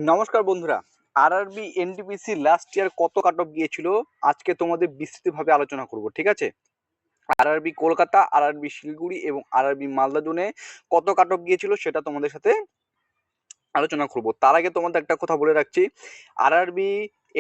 নমস্কার বন্ধুরা। RRB NTPC last year কত কাট অফ গিয়েছিল আজকে তোমাদের বিস্তৃতভাবে আলোচনা করব, ঠিক আছে? আরআরবি কলকাতা, আরআরবি শিলিগুড়ি এবং আরআরবি মালদা জোনে কত কাট অফ গিয়েছিল সেটা তোমাদের সাথে আলোচনা করব। তার আগে তোমাদের একটা কথা বলে রাখছি, আরআরবি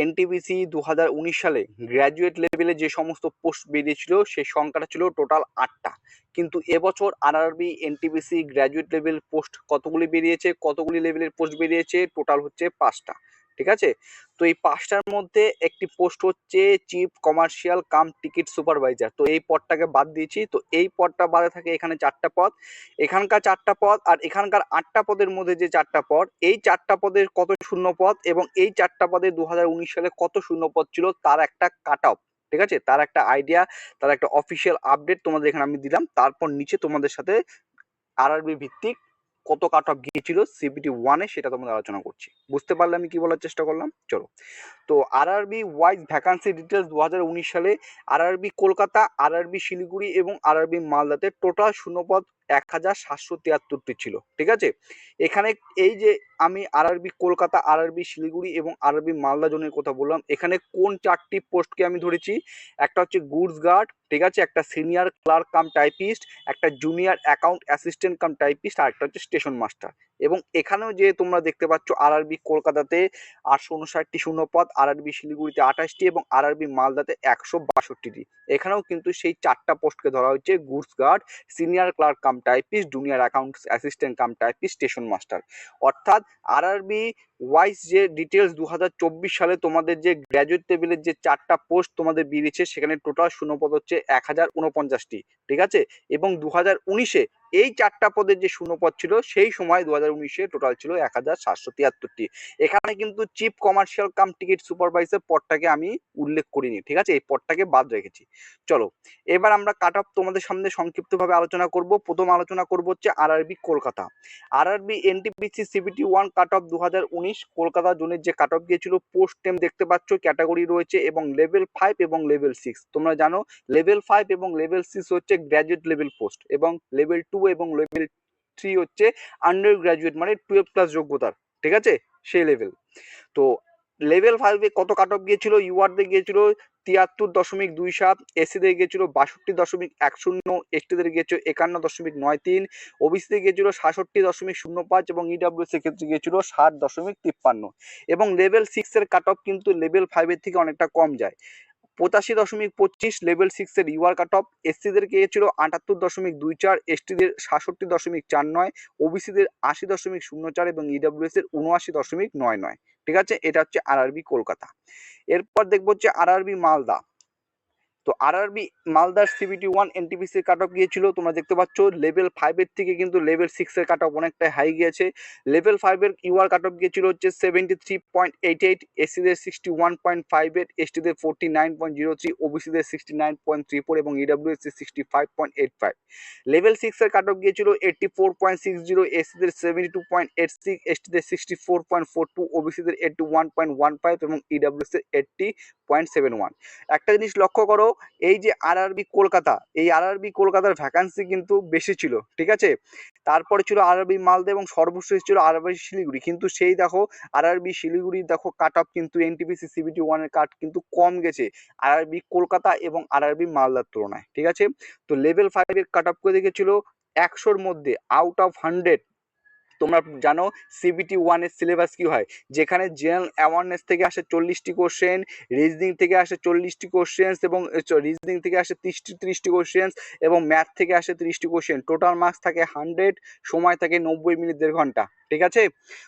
এনটিপিসি 2019 সালে গ্র্যাজুয়েট লেভেলে যে সমস্ত পোস্ট বেরিয়েছিল সেই সংখ্যাটা ছিল টোটাল 8টা। কিন্তু এবছর RRB NTPC graduate level post কতগুলি বেরিয়েছে, কতগুলি লেভেলের পোস্ট বেরিয়েছে, টোটাল হচ্ছে 5টা, ঠিক আছে? তো এই 5টার মধ্যে একটি পোস্ট হচ্ছে chief commercial cum ticket supervisor. তো এই পদটাকে বাদ দিয়েছি, তো এই পদটা বাদে থাকে এখানে 4টা পদ। এখানকার 4টা পদ আর এখানকার 8টা পদের মধ্যে যে 4টা পদ, এই 4টা পদের কত শূন্য পদ এবং এই 4টা পদে 2019 সালে কত শূন্য পদ ছিল তার একটা কাট অফ, ঠিক আছে? তার একটা আইডিয়া, তার একটা অফিসিয়াল আপডেট তোমাদের এখানে আমি দিলাম। তারপর নিচে তোমাদের সাথে আরআরবি ভিত্তিক কত কাট অফ গিয়েছিল সিবিটি 1-এ সেটা তোমাদের আলোচনা করছি। বুঝতে পারলে আমি কি বলার চেষ্টা করলাম? চলো। তো আরআরবি ওয়াইজ ভ্যাকান্সি ডিটেলস 2019 সালে আরআরবি কলকাতা, আরআরবি শিলিগুড়ি এবং আরআরবি মালদাতে টোটাল শূন্যপদ 1773টি ছিল, ঠিক আছে? এখানে এই যে আমি আরআরবি কলকাতা, আরআরবি শিলিগুড়ি এবং আরআরবি মালদা জোনের কথা বললাম, এখানে কোন 4টি পোস্টকে আমি ধরেছি? একটা হচ্ছে গুডস গার্ড, ঠিক আছে, একটা সিনিয়র ক্লার্ক কাম টাইপিস্ট, একটা junior account assistant cum typist, আর একটা হচ্ছে স্টেশন মাস্টার। এবং এখানেও যে তোমরা দেখতে পাচ্ছ আরআরবি কলকাতাতে 859টি শূন্যপদ, আরআরবি শিলিগুড়িতে 28টি এবং আরআরবি মালদাতে 162টি। এখানেও কিন্তু সেই 4টা পোস্টকে ধরা হচ্ছে goods guard, senior clerk cum typist, junior account assistant cum typist, station master. অর্থাৎ আরআরবি ওয়াইজ যে ডিটেলস 2024 সালে তোমাদের যে গ্র্যাজুয়েট লেভেলের যে 4টা পোস্ট তোমাদের বেরিয়েছে সেখানে টোটাল শূন্যপদ হচ্ছে 1049টি, ঠিক আছে? এবং 2019-এ এই 4টা পদের যে শূন্যপদ ছিল সেই সময় 2019-এ টোটাল ছিল 1773টি। এখানে কিন্তু chief commercial cum ticket supervisor পদটাকে আমি উল্লেখ করিনি, ঠিক আছে? এই পদটাকে বাদ রেখেছি। চলো, এবার আমরা কাট অফ তোমাদের সামনে সংক্ষিপ্তভাবে আলোচনা করব। প্রথম আলোচনা করব হচ্ছে RRB Kolkata. RRB NTPC CBT 1 cut off 2019 Kolkata জোনের যে কাট অফ গিয়েছিল, পোস্ট টেম দেখতে পাচ্ছ, ক্যাটাগরি রয়েছে এবং লেভেল 5 এবং লেভেল 6। তোমরা জানো লেভেল 5 এবং লেভেল 6 হচ্ছে গ্র্যাজুয়েট লেভেল পোস্ট এবং লেভেল 2 এবং লেভেল 3 হচ্ছে আন্ডার গ্র্যাজুয়েট, মানে 12 প্লাস যোগ্যতার, ঠিক আছে, সেই লেভেল। তো লেভেল 5-এ কত কাট অফ গিয়েছিল? ইউআরদের গিয়েছিল 73.27, এসসিদের গিয়েছিল 62.10, এসটিদের গিয়েছিল 51.93, ওবিসিতে গিয়েছিল 66.05 এবং ইডাব্লিউএস এর ক্ষেত্রে গিয়েছিল 60.53। এবং লেভেল 6 এর কাট অফ কিন্তু লেভেল 5-এর থেকে অনেকটা কম যায়, 85.25 লেভেল 6 এর ইউআর কাট অফ। এসসিদের গিয়েছিল 78.24, এসটিদের 66.49, ওবিসিদের 80.04 এবং ইডাব্লিউএস এর 79.99, ঠিক আছে? এটা হচ্ছে আরআরবি কলকাতা। এরপর দেখবো হচ্ছে আরআরবি মালদা। তো আরআরবি মালদার সিবিটি 1 এনটিপিসির কাট অফ গিয়েছিল, তোমরা দেখতে পাচ্ছ লেভেল 5-এর থেকে কিন্তু লেভেল 6 এর কাট অফ অনেকটাই হাই গিয়েছে। লেভেল 5-এর ইউআর কাট অফ গিয়েছিল হচ্ছে 73.88, এসসিদের 61.58, এসটিদের 49.03, ওবিসিদের 69.34 এবং ইডাব্লিউএস এর 65.85। লেভেল 6 এর কাট অফ গিয়েছিল 84.60, এসসিদের 72.86, এসটিদের 64.42, ওবিসিদের 81.15 এবং ইডাব্লিউএস এর 80.71। একটা জিনিস লক্ষ্য করো, এই যে আরআরবি কলকাতা, এই আরআরবি কলকাতার ভ্যাকান্সি কিন্তু বেশি ছিল, ঠিক আছে? তারপরে ছিল আরআরবি মালদা এবং সর্বশেষ ছিল আরআরবি শিলিগুড়ি। কিন্তু সেই দেখো আরআরবি শিলিগুড়ি দেখো কাট অফ কিন্তু এনটিপিসি সিবিটি 1 এর কাট কিন্তু কম গেছে আরআরবি কলকাতা এবং আরআরবি মালদার তুলনায়, ঠিক আছে? তো লেভেল 5 এর কাট অফ করে দেখেছিল 100-র মধ্যে আউট অফ 100। তোমরা জানো সিবিটি 1 এর সিলেবাস কি হয়, যেখানে জেনারেল অ্যাওয়ারনেস থেকে আসে 40টি কোশ্চেন, রিজনিং থেকে আসে 40টি কোশ্চেন এবং রিজনিং থেকে আসে 30টি কোশ্চেন এবং ম্যাথ থেকে আসে 30টি কোশ্চেন। টোটাল মার্কস থাকে 100, সময় থাকে 90 মিনিট, 1.5 ঘন্টা, ঠিক আছে?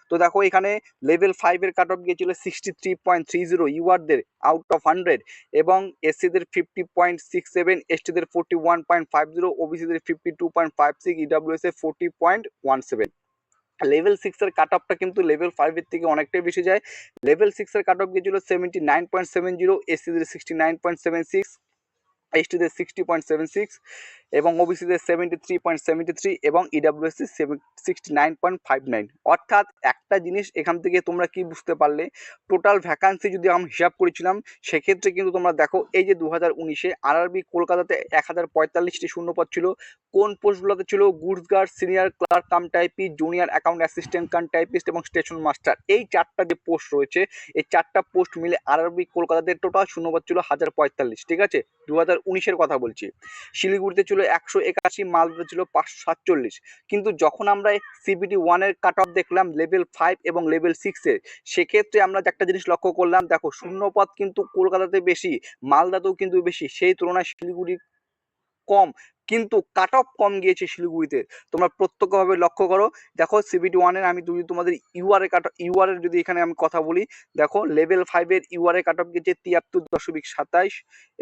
তো দেখো এখানে লেভেল 5 এর কাট অফ গিয়েছিল 63.30 ইউআরদের আউট অফ 100 এবং এসসিদের 50.67, এসটিদের 41.50, ওবিসিদের 52.56, ইডাব্লিউএস এর 40.17। লেভেল 6 এর কাট অফটা কিন্তু লেভেল 5 এর থেকে অনেকটাই বেশি যায়। লেভেল 6 এর কাট অফ গিয়েছিল 79.70, এসসিদের 69.76, এসটিদের 60.76, এবং ওবিসিতে 73.73 এবং ইডাব্লিউএসসি 69.59। অর্থাৎ একটা জিনিস এখান থেকে তোমরা কি বুঝতে পারলে, টোটাল ভ্যাকান্সি যদি আমি হিসাব করেছিলাম সেক্ষেত্রে কিন্তু তোমরা দেখো এই যে 2019-এ আরআরবি কলকাতাতে 1045টি শূন্যপদ ছিল। কোন পোস্টগুলোতে ছিল? Goods guard, senior clerk cum typist, junior account assistant cum typist এবং স্টেশন মাস্টার। এই চারটা যে পোস্ট রয়েছে, এই চারটা পোস্ট মিলে আরআরবি কলকাতাতে টোটাল শূন্যপদ ছিল 1045, ঠিক আছে, 2019-এর কথা বলছি। শিলিগুড়িতে ছিল 181, মালদাতে ছিল 547। কিন্তু যখন আমরা সিবিটি 1-এর কাট অফ দেখলাম লেভেল 5 এবং লেভেল 6-এর, সেক্ষেত্রে আমরা একটা জিনিস লক্ষ্য করলাম, দেখো শূন্যপদ কিন্তু কলকাতাতে বেশি, মালদাতেও কিন্তু বেশি, সেই তুলনায় শিলিগুড়ি কম, কিন্তু কাট অফ কম গিয়েছে শিলিগুড়িতে। তোমরা প্রত্যক্ষভাবে লক্ষ্য করো। দেখো সিবিটি 1-এর আমি যদি তোমাদের ইউআর এর যদি এখানে আমি কথা বলি, দেখো লেভেল 5-এর ইউআর কাট অফ গিয়েছে 73.27।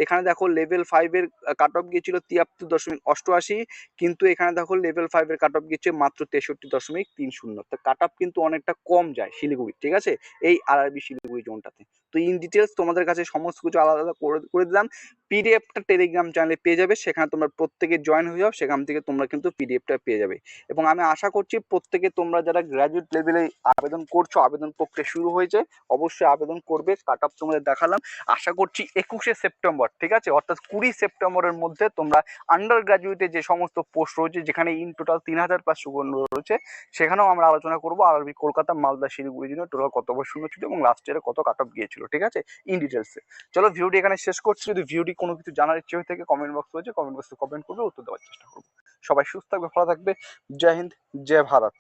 এখানে দেখো লেভেল 5-এর কাট অফ গিয়েছিল 73.88, কিন্তু এখানে দেখো লেভেল 5-এর কাট অফ গিয়েছে মাত্র 63.30। তো কাট অফ কিন্তু অনেকটা কম যায় শিলিগুড়ি, ঠিক আছে, এই আরআরবি শিলিগুড়ি জোনটাতে। তো ইন ডিটেলস তোমাদের কাছে সমস্ত কিছু আলাদা আলাদা করে দিলাম। পিডিএফটা টেলিগ্রাম চ্যানেলে পেয়ে যাবে, সেখানে তোমরা প্রত্যেকে জয়েন হয়ে যাও, সেখান থেকে তোমরা কিন্তু পিডিএফটা পেয়ে যাবে। এবং আমি আশা করছি প্রত্যেকে তোমরা যারা গ্র্যাজুয়েট লেভেলে আবেদন করছো, আবেদন প্রক্রিয়া শুরু হয়েছে, অবশ্যই আবেদন করবে। কাট অফ তোমাদের দেখালাম, আশা করছি 21শে সেপ্টেম্বর, ঠিক আছে, অর্থাৎ 20 সেপ্টেম্বরের মধ্যে তোমরা আন্ডার গ্র্যাজুয়েটে যে সমস্ত পোস্ট রয়েছে, যেখানে ইন টোটাল 3000+ শূন্য রয়েছে, সেখানেও আমরা আলোচনা করবো আরআরবি কলকাতা, মালদা, শিলিগুড়ির জন্য টোটাল কত শূন্য ছিল এবং লাস্ট ইয়ারে কত কাট অফ গিয়েছিল, ঠিক আছে, ইন ডিটেলসে। চলো ভিডিওটি এখানে শেষ করছি। যদি ভিডিওটি কোনো কিছু জানার ইচ্ছে হয়ে থাকে কমেন্ট বক্স রয়েছে, কমেন্ট বক্সে কমেন্ট করবে, উত্তর দেওয়ার চেষ্টা করবো। সবাই সুস্থ থাকবে, ভালো থাকবে। জয় হিন্দ, জয় ভারত।